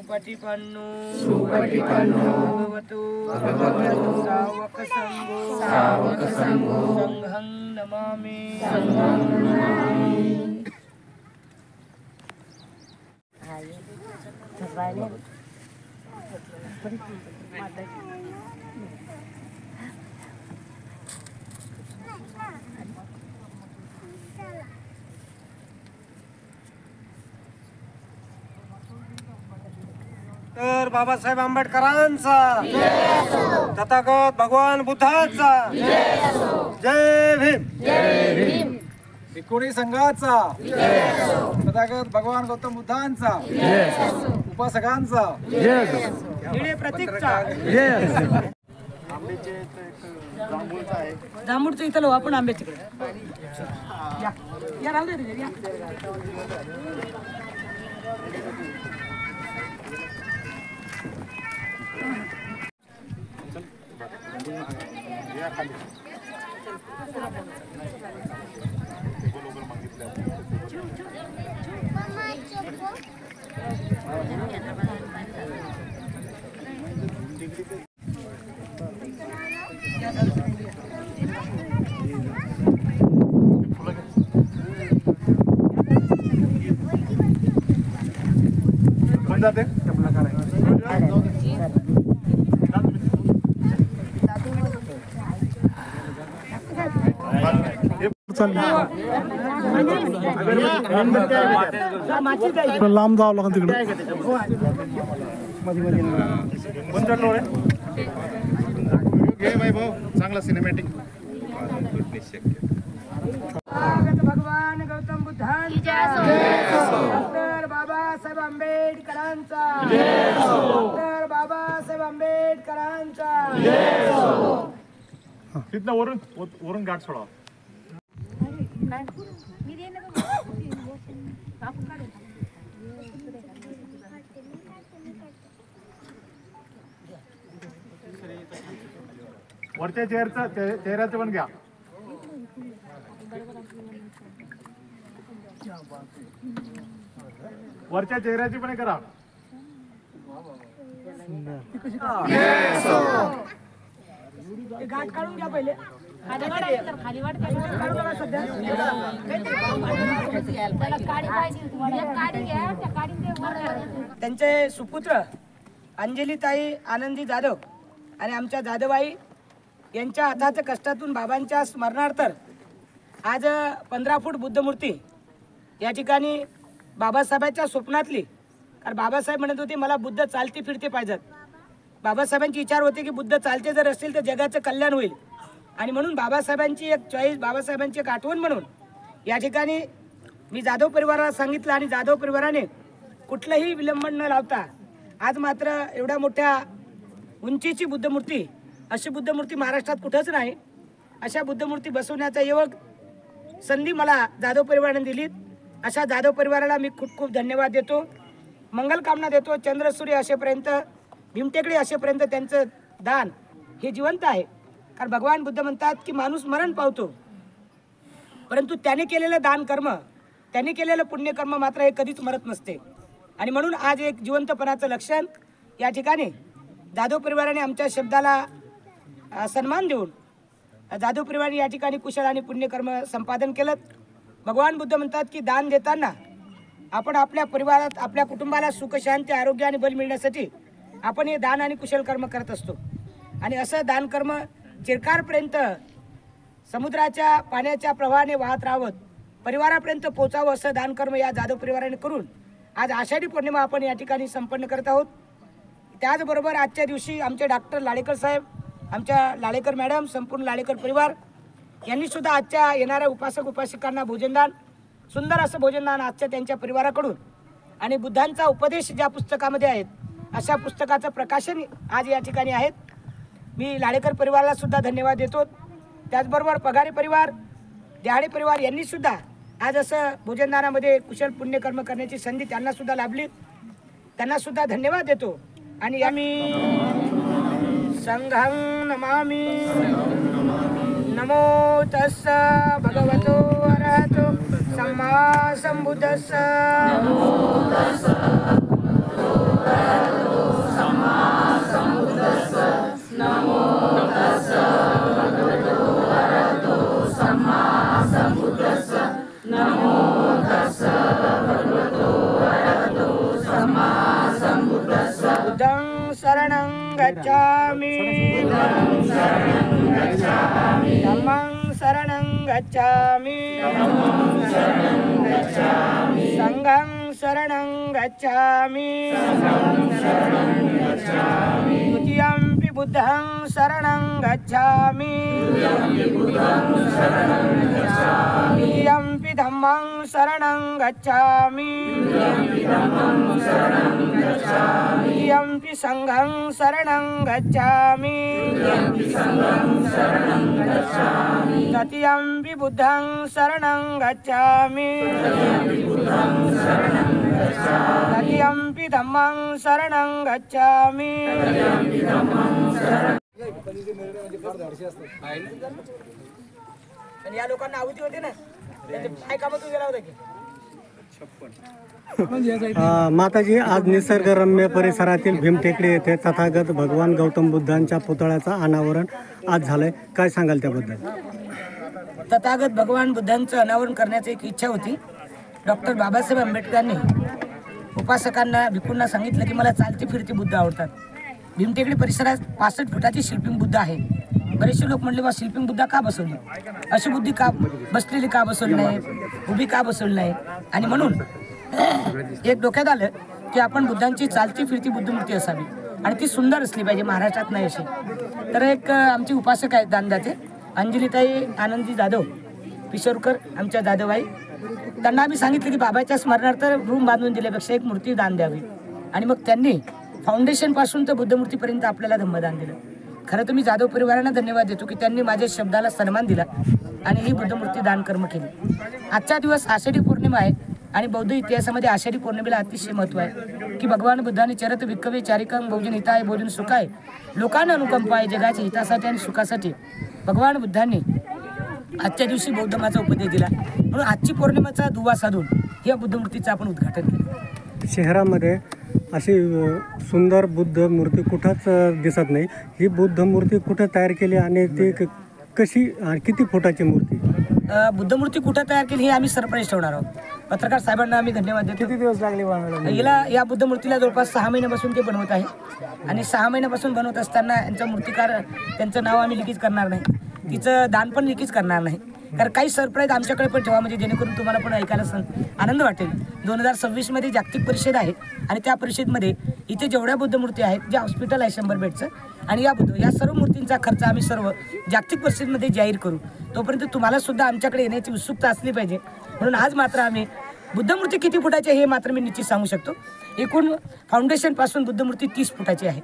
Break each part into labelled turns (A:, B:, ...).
A: सुपटिपन्नो भगवतो सावक संघो संघं नमामि।
B: तर बाबासाहेब आंबेडकरांचा तथागत भगवान बुद्धाचा जय भीम।
C: एकूणी संघाचा तथागत भगवान गौतम बुद्धांचा उपासकांचा
B: प्रतीकचा
A: जांभूळचं इथं लो आपण आंबे तिकडे या राहू दे या।
D: लांब जावं लागेल तिकडे चांगला सिनेमॅटिक।
A: भगवान गौतम बुद्धांचा डॉक्टर बाबासाहेब आंबेडकरांचा डॉक्टर बाबासाहेब आंबेडकरांचा।
D: तिथनं वरून गाठ सोडा। वरच्या चेहऱ्याचं पण घ्या। वरच्या चेहऱ्याची पण करा।
A: गाठ काढून घ्या पहिले। त्यांचे सुपुत्र अंजलीताई आनंदी जाधव आणि आमच्या जाधवबाई यांच्या हाताच्या कष्टातून बाबांच्या स्मरणार्थ आज 15 फूट बुद्धमूर्ती या ठिकाणी बाबासाहेबांच्या स्वप्नातली, कारण बाबासाहेब म्हणत होते मला बुद्ध चालते फिरते पाहिजेत। बाबासाहेबांची विचार होते की बुद्ध चालते जर असतील तर जगाचं कल्याण होईल, आणि म्हणून बाबासाहेबांची एक चॉईस, बाबासाहेबांची एक आठवण म्हणून या ठिकाणी मी जाधव परिवाराला सांगितलं, आणि जाधव परिवाराने कुठलंही विलंबन न लावता आज मात्र एवढ्या मोठ्या उंचीची बुद्धमूर्ती, अशी बुद्धमूर्ती महाराष्ट्रात कुठंच नाही, अशा बुद्धमूर्ती बसवण्याचा योग संधी मला जाधव परिवाराने दिलीत। अशा जाधव परिवाराला मी खूप खूप धन्यवाद देतो, मंगलकामना देतो। चंद्रसूर्य असेपर्यंत, भीमटेकडी असेपर्यंत त्यांचं दान हे जिवंत आहे, कारण भगवान बुद्ध म्हणतात की माणूस मरण पावतो, परंतु त्याने केलेलं दान कर्म, त्याने केलेलं पुण्यकर्म मात्र हे कधीच मरत नसते। आणि म्हणून आज एक जिवंतपणाचं लक्षण या ठिकाणी जाधव परिवाराने आमच्या शब्दाला सन्मान देऊन जाधव परिवाराने या ठिकाणी कुशल आणि पुण्यकर्म संपादन केलं। भगवान बुद्ध म्हणतात की दान देताना आपण आपल्या परिवारात, आपल्या कुटुंबाला सुख, शांती, आरोग्य आणि बल मिळण्यासाठी आपण हे दान आणि कुशल कर्म करत असतो, आणि असं दान कर्म चिरकारपर्यंत समुद्राच्या पाण्याच्या प्रवाहाने वाहत राहत परिवारापर्यंत पोहोचावं असं दान कर्म या जाधव परिवाराने करून आज आषाढी पौर्णिमा आपण या ठिकाणी संपन्न करत आहोत। त्याचबरोबर आजच्या दिवशी आमचे डॉक्टर लाडेकर साहेब, आमच्या लाडेकर मॅडम, संपूर्ण लाडेकर परिवार यांनी सुद्धा आजच्या येणाऱ्या उपासक उपासिकांना भोजनदान, सुंदर असं भोजनदान आजच्या त्यांच्या परिवाराकडून, आणि बुद्धांचा उपदेश ज्या पुस्तकामध्ये आहेत अशा पुस्तकाचं प्रकाशन आज या ठिकाणी आहेत। मी लाडेकर परिवाराला सुद्धा धन्यवाद देतो. त्याचबरोबर पगारे परिवार, देहाडे परिवार यांनी सुद्धा आज असं भोजनदानामध्ये कुशल पुण्यकर्म करण्याची संधी त्यांना सुद्धा लाभली. त्यांना सुद्धा धन्यवाद देतो. आणि आम्ही संघं नमामि. नमो तस्स भगवतो अरहतो सम्मा संबुद्धस्स. बुद्धं शरणं गच्छामि. धम्मं शरणं गच्छामि. संघं शरणं गच्छामि. द्वितीयंपि बुद्धं शरणं गच्छामि. तृतीयंपि धम्मं शरणं गच्छामि. तृतीयंपि संघं शरणं गच्छामि. तृतीयंपि बुद्धं शरणं गच्छामि. तृतीयंपि धम्मं शरणं गच्छामि. आणि या लोकांना आहुती होते ना, काय कामातून गेला होता की
E: माताजी, आज निसर्गरम्य परिसरातील भीमटेकडी येथे तथागत भगवान गौतम बुद्धांच्या पुतळ्याचं अनावरण आज झालंय. काय सांगाल त्याबद्दल?
A: तथागत भगवान बुद्धांचं अनावरण करण्याची एक इच्छा होती. डॉक्टर बाबासाहेब आंबेडकरांनी उपासकांना भिक्खूंना सांगितलं की मला चालती फिरती बुद्ध आवडतात. भीमटेकडी परिसरात 65 फुटाची शिल्पिंग बुद्ध आहे. बरेचसे लोक म्हणले बा शिल्पिंग बुद्ध का बसवली, अशी बुद्धी का बसलेली का बसवली नाही, उभी का बसवली नाही. आणि म्हणून एक डोक्यात आलं की आपण बुद्धांची चालती फिरती बुद्धमूर्ती असावी आणि ती सुंदर असली पाहिजे, महाराष्ट्रात नाही अशी. तर एक आमचे उपासक आहेत दानदाते अंजलीताई आनंदी जाधव पिशोरकर, आमच्या जाधवबाई, त्यांना आम्ही सांगितलं की बाबाच्या स्मरणार्थ रूम बांधून दिल्यापेक्षा एक मूर्ती दान द्यावी. आणि मग त्यांनी फाउंडेशनपासून तर बुद्धमूर्तीपर्यंत आपल्याला धम्मदान दिलं. खरं तर मी जाधव परिवारांना धन्यवाद देतो की त्यांनी माझ्या शब्दाला सन्मान दिला आणि ही बुद्धमूर्ती दान कर्म केली. आजचा दिवस आषाढी पौर्णिमा आहे आणि बौद्ध इतिहासामध्ये आषाढी पौर्णिमेला अतिशय महत्त्व आहे की भगवान बुद्धाने चरत विक्कवे चारिकं भोजन हिताय भोजन सुखाय लोकांना अनुकंपाय जगाच्या हितासाठी आणि सुखासाठी भगवान बुद्धांनी आजच्या दिवशी बौद्ध धर्माचा उपदेश दिला. म्हणून आजची पौर्णिमेचा दुवा साधून या बुद्धमूर्तीचं आपण उद्घाटन केलं.
E: शहरामध्ये अशी सुंदर बुद्ध मूर्ती कुठंच दिसत नाही. ही बुद्ध मूर्ती कुठं तयार केली आणि ती कशी, किती फुटाची मूर्ती?
A: बुद्धमूर्ती कुठं तयार केली हे आम्ही सरप्राईज ठेवणार आहोत. पत्रकार साहेबांना आम्ही धन्यवाद देतो.
E: किती दिवस लागले बनवायला?
A: हिला या बुद्धमूर्तीला जवळपास 6 महिन्यापासून ते बनवत आहे आणि 6 महिन्यापासून बनवत असताना यांचा मूर्तिकार त्यांचं नाव आम्ही लिखित करणार नाही, तिचं दान पण लिखित करणार नाही. कारण काही सरप्राईज आमच्याकडे पण ठेवा म्हणजे जेणेकरून तुम्हाला पण ऐकायला आनंद वाटेल. 2026 मध्ये जागतिक परिषद आहे आणि त्या परिषदेमध्ये इथे जेवढ्या बुद्धमूर्ती आहेत, जे हॉस्पिटल आहे 100 बेडचं, आणि या सर्व मूर्तींचा खर्च आम्ही सर्व जागतिक परिषदेमध्ये जाहीर करू. तोपर्यंत तुम्हाला सुद्धा आमच्याकडे येण्याची उत्सुकता असली पाहिजे. म्हणून आज मात्र आम्ही बुद्धमूर्ती किती फुटाची हे मात्र मी निश्चित सांगू शकतो. एकूण फाउंडेशनपासून बुद्धमूर्ती 30 फुटाची आहे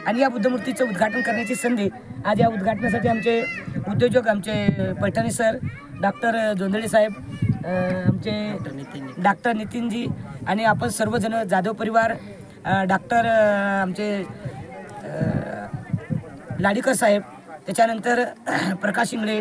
A: आणि या बुद्धमूर्तीचं उद्घाटन करण्याची संधी आज या उद्घाटनासाठी आमचे उद्योजक, आमचे पैठणी सर, डॉक्टर जोंधळे साहेब, आमचे डॉक्टर नितीनजी आणि आपण सर्वजण जाधव परिवार, डॉक्टर आमचे लाडीकर साहेब, त्याच्यानंतर प्रकाश इंगळे,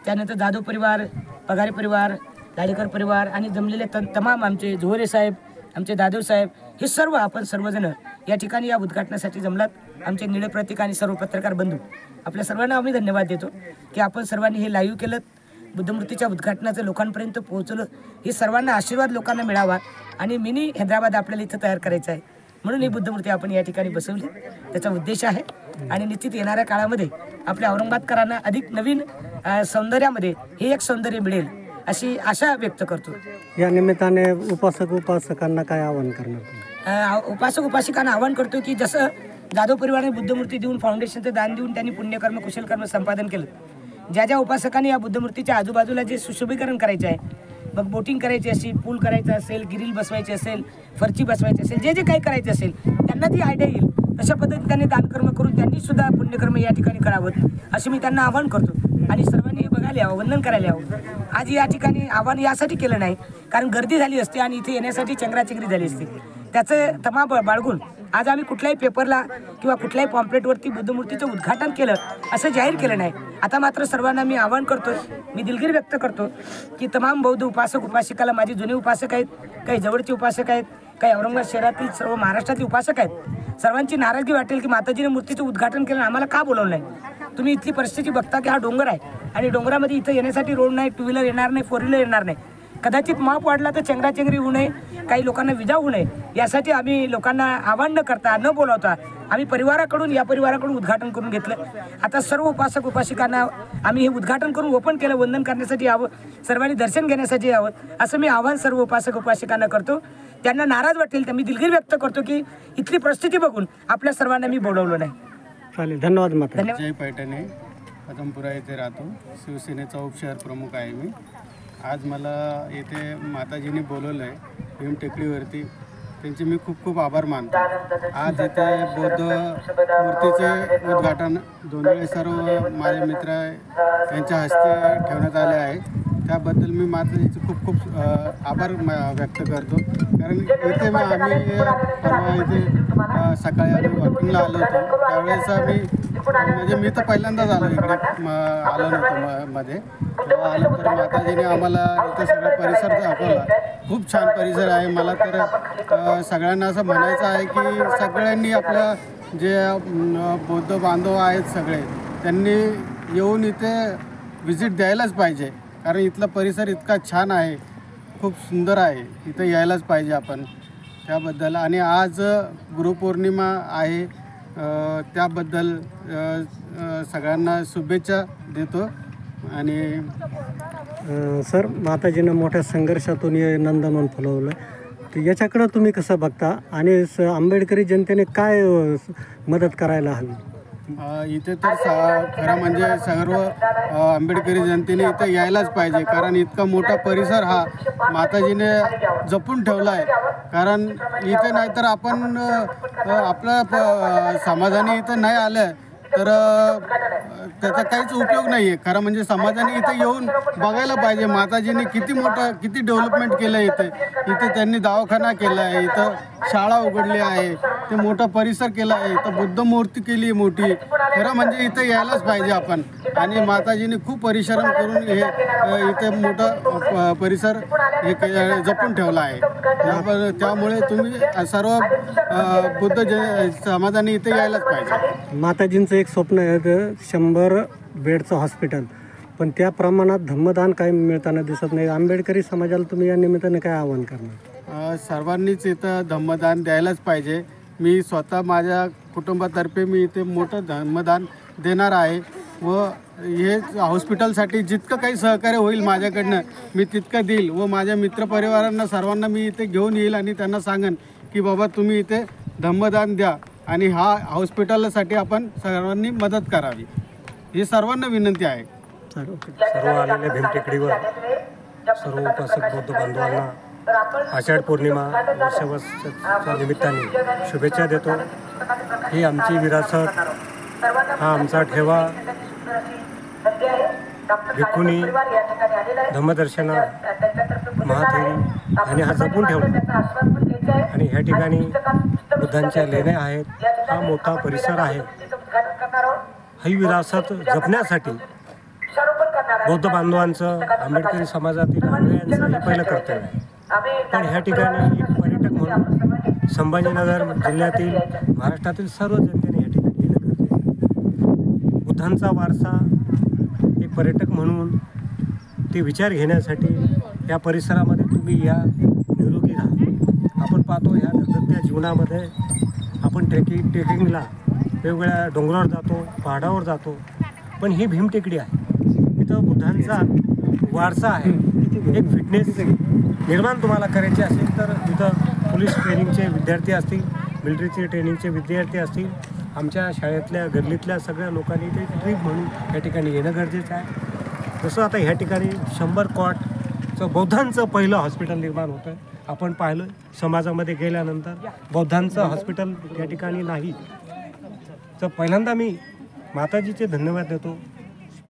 A: त्यानंतर जाधव परिवार, पगारे परिवार, लाडीकर परिवार आणि जमलेले तमाम आमचे झोहरे साहेब, आमचे दादव साहेब, हे सर्व आपण सर्वजण या ठिकाणी या उद्घाटनासाठी जमलात. आमचे निळे प्रतीक आणि सर्व पत्रकार बंधू, आपल्या सर्वांना आम्ही धन्यवाद देतो की आपण सर्वांनी हे लाईव्ह केलं, बुद्धमूर्तीच्या उद्घाटनाचं लोकांपर्यंत पोहोचवलं. हे सर्वांना आशीर्वाद लोकांना मिळावा आणि मिनी हैदराबाद आपल्याला इथं तयार करायचं आहे. म्हणून ही बुद्धमूर्ती आपण या ठिकाणी बसवली, त्याचा उद्देश आहे. आणि निश्चित येणाऱ्या काळामध्ये आपल्या औरंगाबादकरांना अधिक नवीन सौंदर्यामध्ये हे एक सौंदर्य मिळेल अशी आशा व्यक्त करतो.
E: या निमित्ताने उपासकांना काय आवाहन करणार?
A: उपासक उपासिकांना आवाहन करतो की जसं जाधव परिवाराने बुद्धमूर्ती देऊन फाउंडेशनचं दान देऊन त्यांनी पुण्यकर्म कुशलकर्म संपादन केलं, ज्या ज्या उपासकांनी या बुद्धमूर्तीच्या आजूबाजूला जे सुशोभीकरण करायचे आहे, मग बोटिंग करायची असेल, पूल करायचं असेल, गिरिल बसवायची असेल, फरची बसवायची असेल, जे जे काही करायचं असेल त्यांना ती आयडिया येईल तशा पद्धतीने त्यांनी दानकर्म करून त्यांनी सुद्धा पुण्यकर्म या ठिकाणी करावं असे मी त्यांना आवाहन करतो आणि सर्वांनी बघायला यावं, वंदन करायला यावं. आज या ठिकाणी आव्हान यासाठी केलं नाही कारण गर्दी झाली असते आणि इथे येण्यासाठी चंगराचंगरी झाली असते. त्याचं तमा बाळगून आज आम्ही कुठल्याही पेपरला किंवा कुठल्याही पॉम्पलेटवरती बुद्धमूर्तीचं उद्घाटन केलं असं जाहीर केलं नाही. आता मात्र सर्वांना मी आवाहन करतो, मी दिलगिरी व्यक्त करतो की तमाम बौद्ध उपासक उपासिकाला, माझे जुने उपासक आहेत, काही जवळचे उपासक आहेत, काही औरंगाबाद शहरातील सर्व महाराष्ट्रातले उपासक आहेत, सर्वांची नाराजगी वाटेल की माताजीने मूर्तीचं उद्घाटन केलं आम्हाला का बोलवलं नाही. तुम्ही इथली परिस्थिती बघता की हा डोंगर आहे आणि डोंगरामध्ये इथं येण्यासाठी रोड नाही, टू व्हीलर येणार नाही, फोर व्हीलर येणार नाही. कदाचित माप वाढला तर चंगराचंगरी होऊ नये, काही लोकांना विजा होऊ नये यासाठी आम्ही लोकांना आवाहन न करता, न बोलावता आम्ही या परिवाराकडून उद्घाटन करून घेतलं. आता सर्व उपासक उपासिकांना आम्ही हे उद्घाटन करून ओपन केलं, वंदन करण्यासाठी यावं, सर्वांनी दर्शन घेण्यासाठी यावं असं मी आवाहन सर्व उपासक उपासिकांना करतो. त्यांना नाराज वाटेल तर मी दिलगिरी व्यक्त करतो की इथली परिस्थिती बघून आपल्या सर्वांना मी बोलवलं नाही.
E: चालेल, धन्यवाद माता.
A: धन्यवाद.
F: जय पैठणे, पदमपुरा येथे राहतो. शिवसेनेचा उपशहर प्रमुख आहे मी. आज मला येथे माताजींनी बोलवलं आहे भीम टेकडीवरती, त्यांचे मी खूप खूप आभार मानतो. आज इथे बौद्ध मूर्तीचे उद्घाटन दोन सर्व माझे मित्र यांच्या हस्ते ठेवण्यात आले आहे. त्याबद्दल मी माताजीचे खूप खूप आभार व्यक्त करतो. कारण इथे आम्ही परवा इथे सकाळी आम्ही वॉकिंगला आलो होतो, त्यावेळेस आम्ही म्हणजे मी तर पहिल्यांदाच आलो इकडे, आलो नव्हतो मध्ये. तेव्हा आलो तर माताजीने आम्हाला इथे सगळा परिसर दाखवला. खूप छान परिसर आहे. मला तर सगळ्यांना असं म्हणायचं आहे की सगळ्यांनी आपल्या जे बौद्ध बांधव आहेत सगळे, त्यांनी येऊन इथे व्हिजिट द्यायलाच पाहिजे. कारण इथला परिसर इतका छान आहे, खूप सुंदर आहे, इथं यायलाच पाहिजे आपण त्याबद्दल. आणि आज गुरुपौर्णिमा आहे, त्याबद्दल सगळ्यांना शुभेच्छा देतो. आणि
E: सर, माताजीनं मोठ्या संघर्षातून हे नंदनवन फुलवलं, तर याच्याकडं तुम्ही कसं बघता आणि आंबेडकरी जनतेने काय मदत करायला हवी?
F: इथे तर खरं म्हणजे सर्व आंबेडकरी जनतेने इथं यायलाच पाहिजे. कारण इतका मोठा परिसर हा माताजीने जपून ठेवला आहे. कारण इथे नाहीतर आपण आपल्या समाजाने इथं नाही आलं तर त्याचा काहीच उपयोग नाही आहे. खरं म्हणजे समाजाने इथे येऊन बघायला पाहिजे माताजीने किती डेव्हलपमेंट केलं आहे. इथे त्यांनी दवाखाना केला आहे, इथं शाळा उघडली आहे, ते मोठा परिसर केला आहे, इथं बुद्ध मूर्ती केली मोठी. खरं म्हणजे इथे यायलाच पाहिजे आपण. आणि माताजीने खूप परिश्रम करून हे इथे मोठा परिसर हे जपून ठेवला आहे. त्यामुळे तुम्ही सर्व बुद्ध समाजाने इथे यायलाच पाहिजे.
E: माताजींचं एक स्वप्न आहे 100 बेडचं हॉस्पिटल, पण त्या प्रमाणात धम्मदान काही मिळताना दिसत नाही. आंबेडकरी समाजाला तुम्ही या निमित्ताने काय आवाहन करणार?
F: सर्वांनीच इथं धम्मदान द्यायलाच पाहिजे. मी स्वतः माझ्या कुटुंबातर्फे मी इथे मोठं धम्मदान देणार आहे व हे हॉस्पिटलसाठी जितकं काही सहकार्य होईल माझ्याकडनं मी तितकं देईल. व माझ्या मित्रपरिवारांना सर्वांना मी इथे घेऊन येईल आणि त्यांना सांगेन की बाबा तुम्ही इथे धम्मदान द्या आणि हा हॉस्पिटलसाठी आपण सर्वांनी मदत करावी, ही सर्वांना विनंती आहे.
G: सर्व आलेल्या भीमटेकडीवर सर्व उपासक बौद्ध बांधवांना आषाढ पौर्णिमा वर्षाच्या निमित्ताने शुभेच्छा देतो. ही आमची विरासत, हा आमचा ठेवा, भिक्खुनी, धम्मदर्शना, महाथेरी आणि हा जपून ठेवला. आणि ह्या ठिकाणी बुद्धांच्या लेण्या आहेत, हा मोठा परिसर आहे. ही विरासत जपण्यासाठी बौद्ध बांधवांचं, आंबेडकरी समाजातील अनुयायांचं हे पहिलं कर्तव्य आहे. पण ह्या ठिकाणी एक पर्यटक म्हणून संभाजीनगर जिल्ह्यातील, महाराष्ट्रातील सर्व जनतेने ह्या ठिकाणी येणं गरजेचं. बुद्धांचा वारसा एक पर्यटक म्हणून ते विचार घेण्यासाठी या परिसरामध्ये तुम्ही या, निरोगी राहा. आपण पाहतो ह्या दगदगत्या जीवनामध्ये आपण ट्रेकिंगला वेगवेगळ्या डोंगरावर जातो, पहाडावर जातो, पण ही भीमटेकडी आहे. इथं बुद्धांचा वारसा आहे. एक फिटनेस निर्माण तुम्हाला करायची असेल तर इथं पोलीस ट्रेनिंगचे विद्यार्थी असतील, मिलिटरीचे ट्रेनिंगचे विद्यार्थी असतील, आमच्या शाळेतल्या गल्लीतल्या सगळ्या लोकांनी ते ट्रीप म्हणून या ठिकाणी येणं गरजेचं आहे. जसं आता ह्या ठिकाणी 100 कॉटचं बौद्धांचं पहिलं हॉस्पिटल निर्माण होतं आहे. आपण पाहिलं समाजामध्ये गेल्यानंतर बौद्धांचं हॉस्पिटल या ठिकाणी नाही, तर पहिल्यांदा मी माताजीचे धन्यवाद देतो